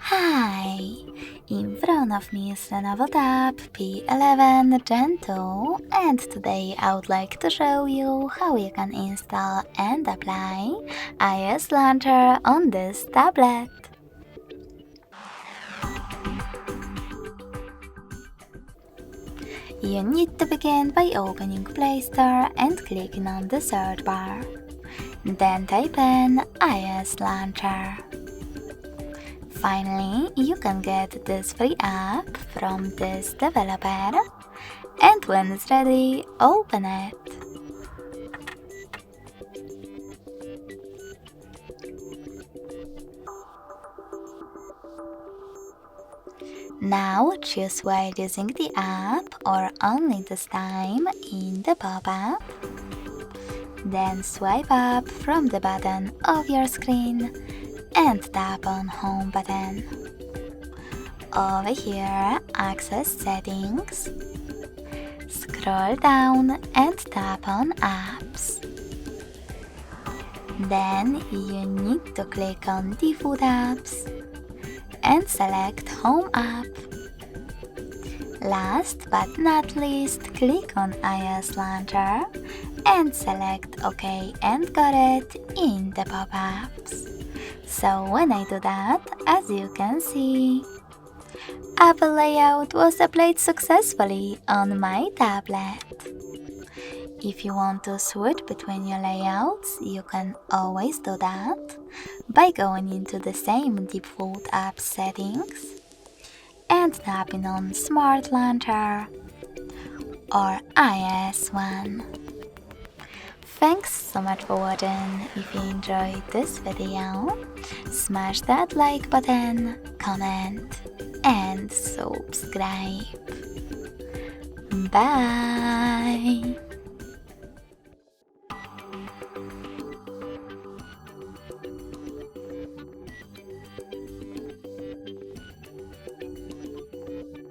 Hi! In front of me is Lenovo tab P11 Gen 2, and today I would like to show you how you can install and apply iOS Launcher on this tablet. You need to begin by opening Play Store and clicking on the search bar. Then type in iOS Launcher. Finally, you can get this free app from this developer, and when it's ready, open it. Now choose while using the app or only this time in the pop-up. Then swipe up from the bottom of your screen and tap on Home button. Over here, access Settings. Scroll down and tap on Apps. Then you need to click on Default Apps and select Home app. Last but not least, click on iOS Launcher and select OK and got it in the pop-ups. So when I do that, as you can see, Apple Layout was applied successfully on my tablet. If you want to switch between your layouts, you can always do that by going into the same default app settings and tapping on Smart Launcher or iOS one. Thanks so much for watching. If you enjoyed this video, smash that like button, comment and subscribe. Bye!